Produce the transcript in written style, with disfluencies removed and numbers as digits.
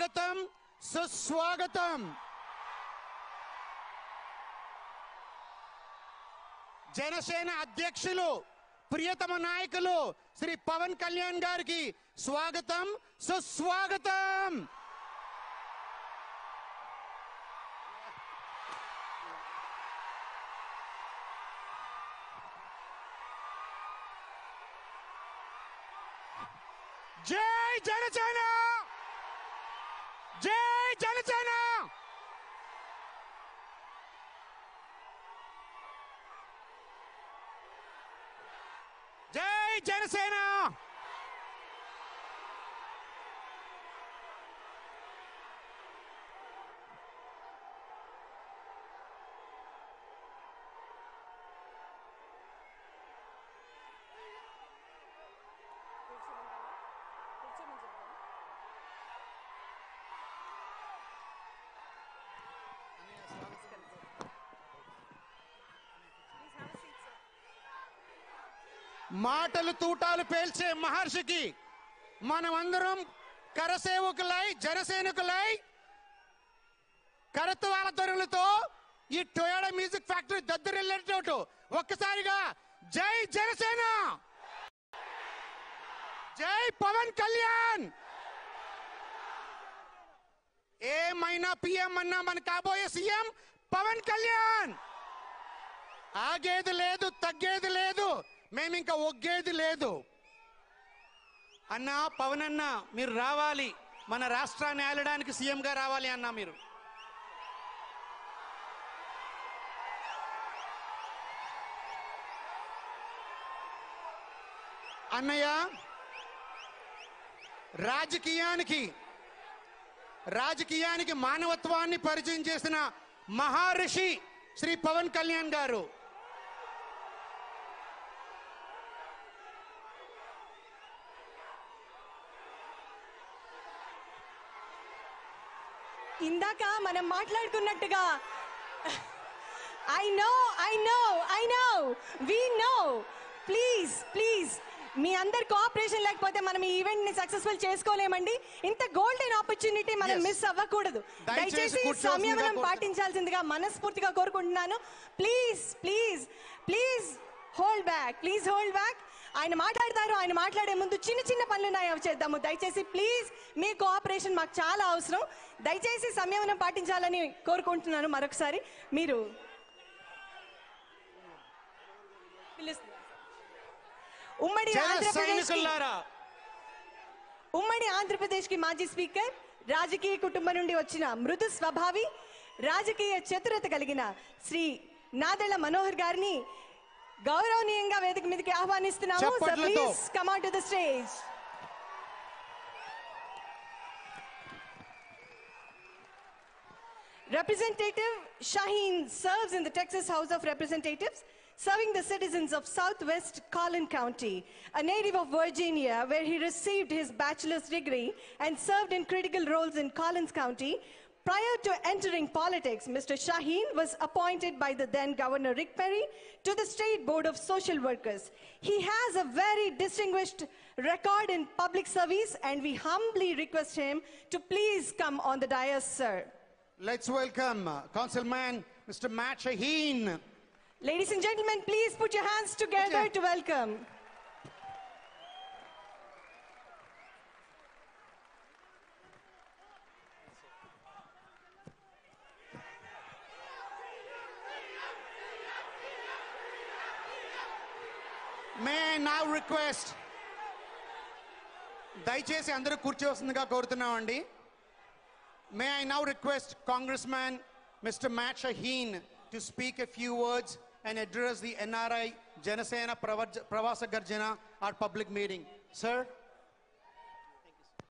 స్వాగతం సుస్వాగతం. జనసేన అధ్యక్షులు ప్రియతమ నాయకులు శ్రీ పవన్ కళ్యాణ్ గారికి స్వాగతం సుస్వాగతం. జై జనసేన, జై జనసేన. జై జనసేన. మాటలు తూటాలు పేల్చే మహర్షికి మనమందరం కరసేవకులై జనసేనకులై కరత్వాల ధరులతో ఈ టొయోటా మ్యూజిక్ ఫ్యాక్టరీ దద్దరిల్లేటట్టు ఒక్కసారిగా జై జనసేన, జై పవన్ కళ్యాణ్. ఏమైనా పిఎం అన్నా మన కాబోయే సీఎం పవన్ కళ్యాణ్. ఆగేది లేదు, తగ్గేది లేదు, మేమింకా ఒగ్గేది లేదు. అన్నా పవన్ అన్న మీరు రావాలి, మన రాష్ట్రాన్ని ఏలడానికి సీఎంగా రావాలి అన్నా మీరు. అన్నయ్య, రాజకీయానికి మానవత్వాన్ని పరిచయం చేసిన మహర్షి శ్రీ పవన్ కళ్యాణ్ గారు. ఇందాక మనం మాట్లాడుకున్నట్టుగా I know we know please మీ అందరి కోఆపరేషన్ లేకపోతే మనం ఈ ఈవెంట్ ని సక్సెస్ఫుల్ చేసుకోలేమండి. ఇంత గోల్డెన్ ఆపర్చునిటీ మనం మిస్ అవ్వకూడదు. దయచేసి సంయమనం పాటించాల్సిందిగా మనస్ఫూర్తిగా కోరుకుంటున్నాను. Please hold back. ఆయన మాట్లాడతారు, ఆయన మాట్లాడే ముందు చిన్న చిన్న పనులున్నాయి, అవి చేద్దాము. దయచేసి ప్లీజ్ మీ కోఆపరేషన్ మాకు చాలా అవసరం. దయచేసి సంయమనం పాటించాలని కోరుకుంటున్నాను. మరొకసారి మీరు ఉమ్మడి ఆంధ్రప్రదేశ్ కి మాజీ స్పీకర్, రాజకీయ కుటుంబం నుండి వచ్చిన మృదు స్వభావి, రాజకీయ చతురత కలిగిన శ్రీ నాదెళ్ల మనోహర్ గారిని గౌరవనీయంగా వేదిక మీదకి ఆహ్వానిస్తున్నాము. So please come on to the stage. Representative Shaheen serves in the Texas House of Representatives, serving the citizens of Southwest Collin County, a native of Virginia, where he received his bachelor's degree and served in critical roles in Collins County. Prior to entering politics, Mr. Shaheen was appointed by the then Governor Rick Perry to the State Board of Social Workers. He has a very distinguished record in public service, and we humbly request him to please come on the dais, sir. Let's welcome Councilman Mr. Matt Shaheen. Ladies and gentlemen, please put your hands together to welcome. May I now request, దయచేసి అందరూ కూర్చోవలసిందిగా కోరుతున్నామండి. May I now request Congressman Mr. Matt Shaheen to speak a few words and address the NRI Janasena Pravasa Garjana, our public meeting. Sir.